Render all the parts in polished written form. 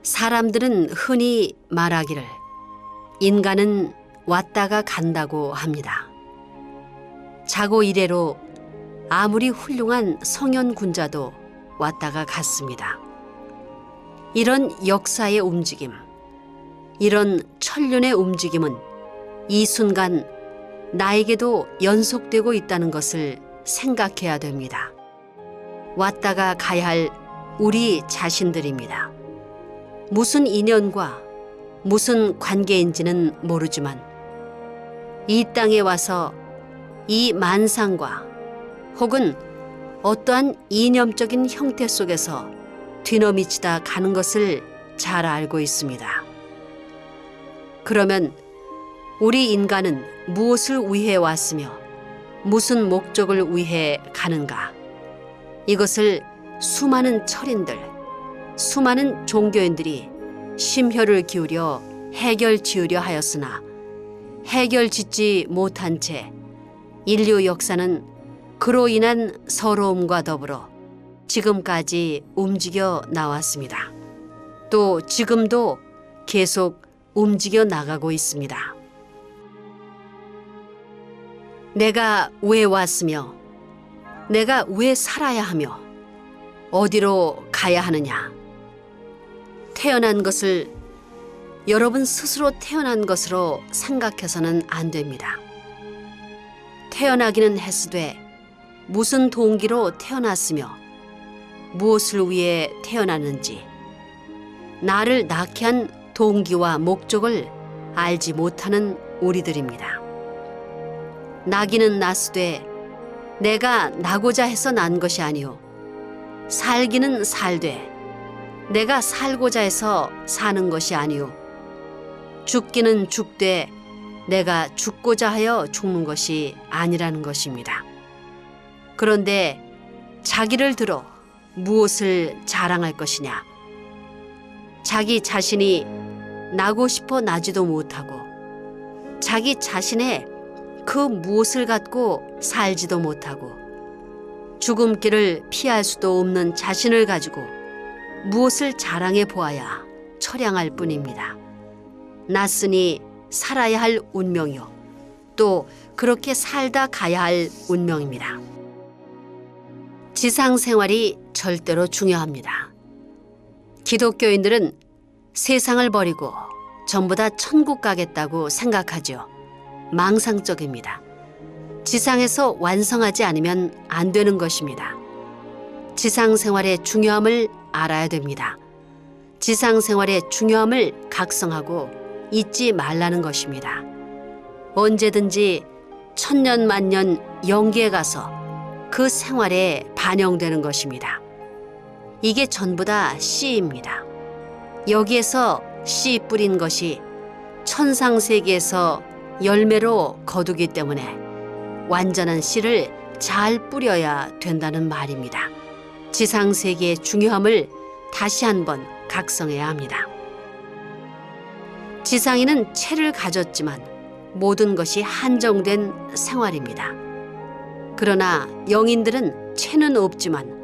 사람들은 흔히 말하기를 인간은 왔다가 간다고 합니다. 자고 이래로 아무리 훌륭한 성현군자도 왔다가 갔습니다. 이런 역사의 움직임, 이런 천륜의 움직임은 이 순간 나에게도 연속되고 있다는 것을 생각해야 됩니다. 왔다가 가야 할 우리 자신들입니다. 무슨 인연과 무슨 관계인지는 모르지만 이 땅에 와서 이 만상과 혹은 어떠한 이념적인 형태 속에서 뒤넘이치다 가는 것을 잘 알고 있습니다. 그러면 우리 인간은 무엇을 위해 왔으며 무슨 목적을 위해 가는가? 이것을 수많은 철인들, 수많은 종교인들이 심혈을 기울여 해결 지으려 하였으나 해결 짓지 못한 채 인류 역사는 그로 인한 서러움과 더불어 지금까지 움직여 나왔습니다. 또 지금도 계속 움직여 나가고 있습니다. 내가 왜 왔으며 내가 왜 살아야 하며 어디로 가야 하느냐? 태어난 것을 여러분 스스로 태어난 것으로 생각해서는 안 됩니다. 태어나기는 했으되 무슨 동기로 태어났으며 무엇을 위해 태어났는지 나를 낳게 한 동기와 목적을 알지 못하는 우리들입니다. 나기는 났으되 내가 나고자 해서 난 것이 아니오 살기는 살되 내가 살고자 해서 사는 것이 아니오 죽기는 죽되 내가 죽고자 하여 죽는 것이 아니라는 것입니다. 그런데 자기를 들어 무엇을 자랑할 것이냐? 자기 자신이 나고 싶어 나지도 못하고 자기 자신의 그 무엇을 갖고 살지도 못하고 죽음길을 피할 수도 없는 자신을 가지고 무엇을 자랑해 보아야 처량할 뿐입니다. 났으니 살아야 할 운명이요. 또 그렇게 살다 가야 할 운명입니다. 지상 생활이 절대로 중요합니다. 기독교인들은 세상을 버리고 전부 다 천국 가겠다고 생각하죠. 망상적입니다. 지상에서 완성하지 않으면 안 되는 것입니다. 지상 생활의 중요함을 알아야 됩니다. 지상 생활의 중요함을 각성하고 잊지 말라는 것입니다. 언제든지 천년 만년 영계에 가서 그 생활에 반영되는 것입니다. 이게 전부 다 씨입니다. 여기에서 씨 뿌린 것이 천상세계에서 열매로 거두기 때문에 완전한 씨를 잘 뿌려야 된다는 말입니다. 지상세계의 중요함을 다시 한번 각성해야 합니다. 지상인은 체를 가졌지만 모든 것이 한정된 생활입니다. 그러나 영인들은 체는 없지만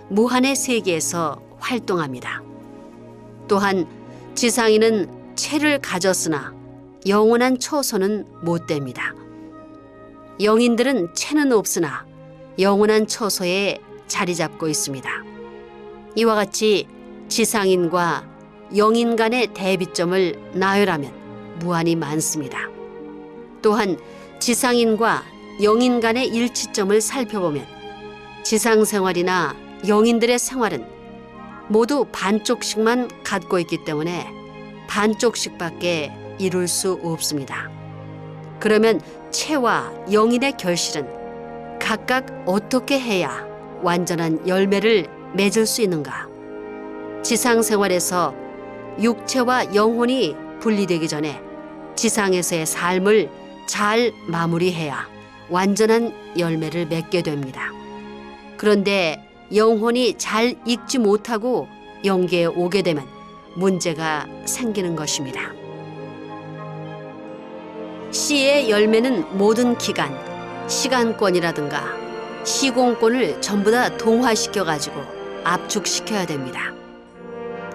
무한의 세계에서 활동합니다. 또한 지상인은 체를 가졌으나 영원한 처소는 못 됩니다. 영인들은 체는 없으나 영원한 처소에 자리 잡고 있습니다. 이와 같이 지상인과 영인 간의 대비점을 나열하면 무한히 많습니다. 또한 지상인과 영인 간의 일치점을 살펴보면 지상생활이나 영인들의 생활은 모두 반쪽씩만 갖고 있기 때문에 반쪽씩밖에 이룰 수 없습니다. 그러면 체와 영인의 결실은 각각 어떻게 해야 완전한 열매를 맺을 수 있는가? 지상생활에서 육체와 영혼이 분리되기 전에 지상에서의 삶을 잘 마무리해야 완전한 열매를 맺게 됩니다. 그런데 영혼이 잘 익지 못하고 영계에 오게 되면 문제가 생기는 것입니다. 씨의 열매는 모든 기간, 시간권이라든가 시공권을 전부 다 동화시켜가지고 압축시켜야 됩니다.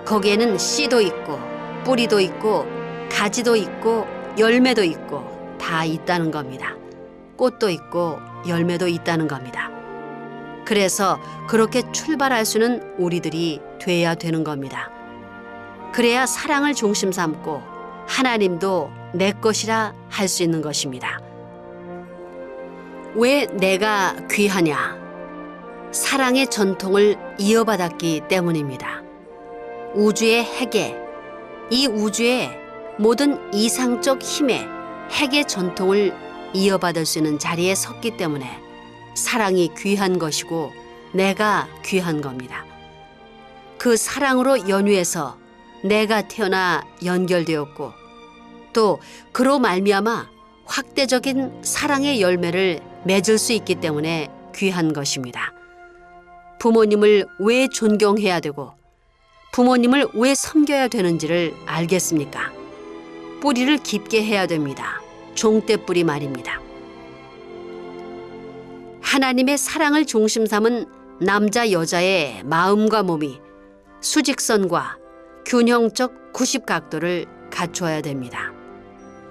거기에는 씨도 있고 뿌리도 있고 가지도 있고 열매도 있고 다 있다는 겁니다. 꽃도 있고 열매도 있다는 겁니다. 그래서 그렇게 출발할 수는 우리들이 돼야 되는 겁니다. 그래야 사랑을 중심 삼고 하나님도 내 것이라 할 수 있는 것입니다. 왜 내가 귀하냐? 사랑의 전통을 이어받았기 때문입니다. 우주의 핵에, 이 우주의 모든 이상적 힘의 핵의 전통을 이어받을 수 있는 자리에 섰기 때문에 사랑이 귀한 것이고 내가 귀한 겁니다. 그 사랑으로 연유해서 내가 태어나 연결되었고 또 그로 말미암아 확대적인 사랑의 열매를 맺을 수 있기 때문에 귀한 것입니다. 부모님을 왜 존경해야 되고 부모님을 왜 섬겨야 되는지를 알겠습니까? 뿌리를 깊게 해야 됩니다. 종대뿌리 말입니다. 하나님의 사랑을 중심 삼은 남자 여자의 마음과 몸이 수직선과 균형적 90각도를 갖추어야 됩니다.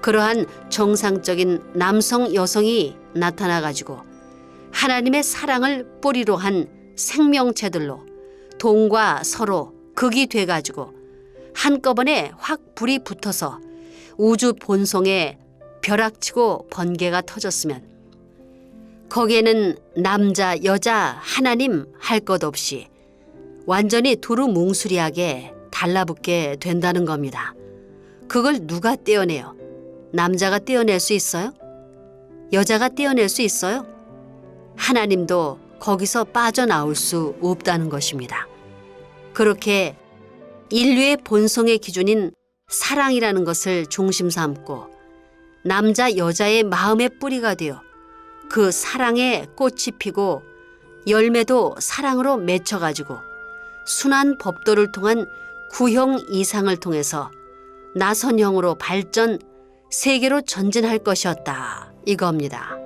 그러한 정상적인 남성 여성이 나타나가지고 하나님의 사랑을 뿌리로 한 생명체들로 동과 서로 극이 돼가지고 한꺼번에 확 불이 붙어서 우주 본성에 벼락치고 번개가 터졌으면 거기에는 남자, 여자, 하나님 할 것 없이 완전히 두루뭉술하게 달라붙게 된다는 겁니다. 그걸 누가 떼어내요? 남자가 떼어낼 수 있어요? 여자가 떼어낼 수 있어요? 하나님도 거기서 빠져나올 수 없다는 것입니다. 그렇게 인류의 본성의 기준인 사랑이라는 것을 중심 삼고 남자, 여자의 마음의 뿌리가 되어 그 사랑에 꽃이 피고 열매도 사랑으로 맺혀가지고 순환 법도를 통한 구형 이상을 통해서 나선형으로 발전, 세계로 전진할 것이었다. 이겁니다.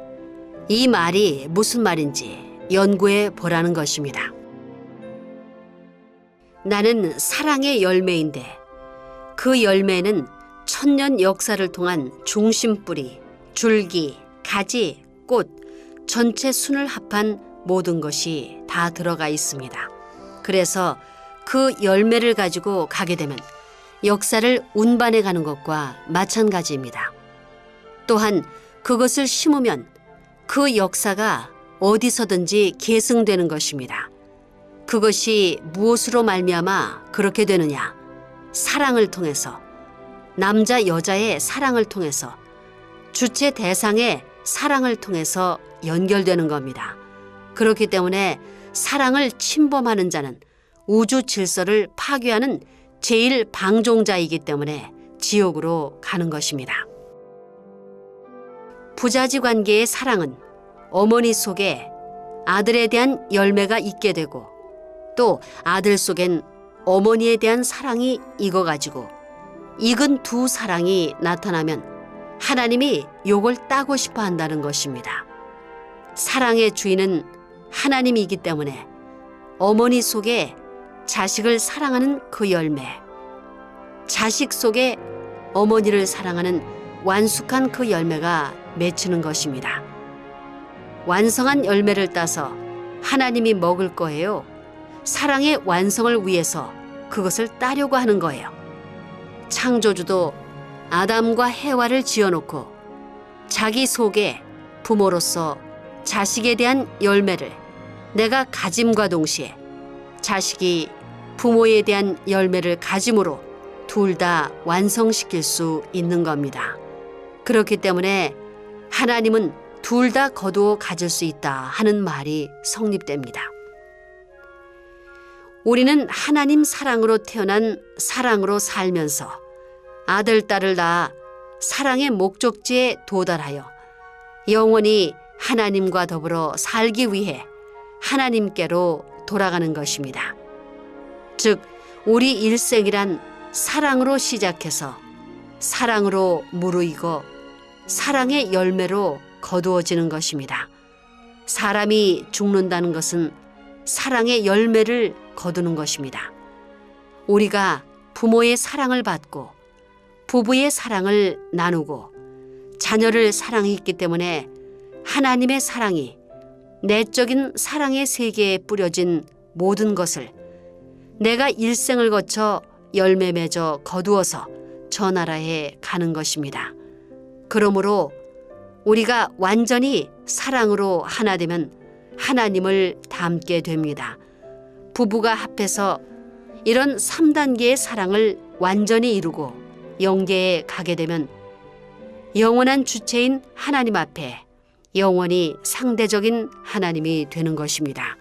이 말이 무슨 말인지 연구해 보라는 것입니다. 나는 사랑의 열매인데 그 열매는 천년 역사를 통한 중심뿌리, 줄기, 가지, 꽃, 전체 순을 합한 모든 것이 다 들어가 있습니다. 그래서 그 열매를 가지고 가게 되면 역사를 운반해 가는 것과 마찬가지입니다. 또한 그것을 심으면 그 역사가 어디서든지 계승되는 것입니다. 그것이 무엇으로 말미암아 그렇게 되느냐? 사랑을 통해서, 남자 여자의 사랑을 통해서, 주체 대상의 사랑을 통해서 연결되는 겁니다. 그렇기 때문에 사랑을 침범하는 자는 우주 질서를 파괴하는 제일 방종자이기 때문에 지옥으로 가는 것입니다. 부자지 관계의 사랑은 어머니 속에 아들에 대한 열매가 있게 되고 또 아들 속엔 어머니에 대한 사랑이 익어가지고 익은 두 사랑이 나타나면 하나님이 욕을 따고 싶어 한다는 것입니다. 사랑의 주인은 하나님이기 때문에 어머니 속에 자식을 사랑하는 그 열매, 자식 속에 어머니를 사랑하는 완숙한 그 열매가 맺히는 것입니다. 완성한 열매를 따서 하나님이 먹을 거예요. 사랑의 완성을 위해서 그것을 따려고 하는 거예요. 창조주도 아담과 해와를 지어놓고 자기 속에 부모로서 자식에 대한 열매를 내가 가짐과 동시에 자식이 부모에 대한 열매를 가짐으로 둘 다 완성시킬 수 있는 겁니다. 그렇기 때문에 하나님은 둘 다 거두어 가질 수 있다 하는 말이 성립됩니다. 우리는 하나님 사랑으로 태어난 사랑으로 살면서 아들, 딸을 낳아 사랑의 목적지에 도달하여 영원히 하나님과 더불어 살기 위해 하나님께로 돌아가는 것입니다. 즉 우리 일생이란 사랑으로 시작해서 사랑으로 무르익어 사랑의 열매로 거두어지는 것입니다. 사람이 죽는다는 것은 사랑의 열매를 거두는 것입니다. 우리가 부모의 사랑을 받고 부부의 사랑을 나누고 자녀를 사랑했기 때문에 하나님의 사랑이 내적인 사랑의 세계에 뿌려진 모든 것을 내가 일생을 거쳐 열매 맺어 거두어서 저 나라에 가는 것입니다. 그러므로 우리가 완전히 사랑으로 하나 되면 하나님을 닮게 됩니다. 부부가 합해서 이런 3단계의 사랑을 완전히 이루고 영계에 가게 되면 영원한 주체인 하나님 앞에 영원히 상대적인 하나님이 되는 것입니다.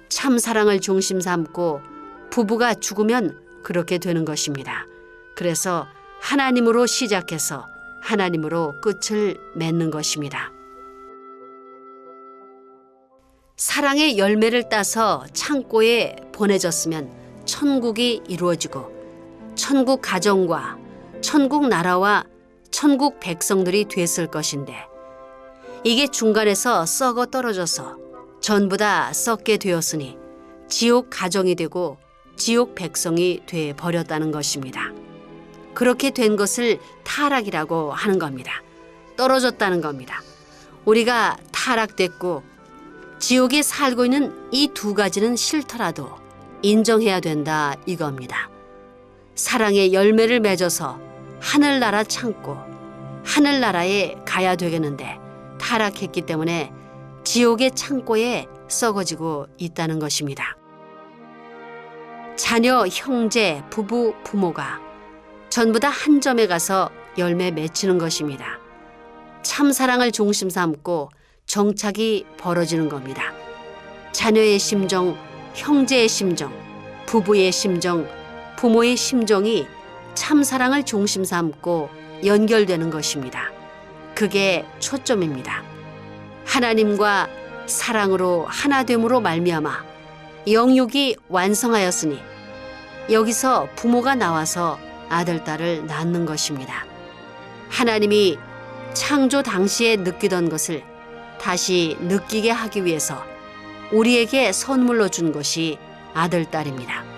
참 사랑을 중심 삼고 부부가 죽으면 그렇게 되는 것입니다. 그래서 하나님으로 시작해서 하나님으로 끝을 맺는 것입니다. 사랑의 열매를 따서 창고에 보내졌으면 천국이 이루어지고 천국 가정과 천국 나라와 천국 백성들이 됐을 것인데 이게 중간에서 썩어 떨어져서 전부 다 썩게 되었으니 지옥 가정이 되고 지옥 백성이 돼 버렸다는 것입니다. 그렇게 된 것을 타락이라고 하는 겁니다. 떨어졌다는 겁니다. 우리가 타락됐고 지옥에 살고 있는 이 두 가지는 싫더라도 인정해야 된다 이겁니다. 사랑의 열매를 맺어서 하늘나라 창고, 하늘나라에 가야 되겠는데 타락했기 때문에 지옥의 창고에 썩어지고 있다는 것입니다. 자녀, 형제, 부부, 부모가 전부 다 한 점에 가서 열매 맺히는 것입니다. 참 사랑을 중심 삼고 정착이 벌어지는 겁니다. 자녀의 심정, 형제의 심정, 부부의 심정, 부모의 심정이 참 사랑을 중심 삼고 연결되는 것입니다. 그게 초점입니다. 하나님과 사랑으로 하나됨으로 말미암아 영육이 완성하였으니 여기서 부모가 나와서 아들, 딸을 낳는 것입니다. 하나님이 창조 당시에 느끼던 것을 다시 느끼게 하기 위해서 우리에게 선물로 준 것이 아들, 딸입니다.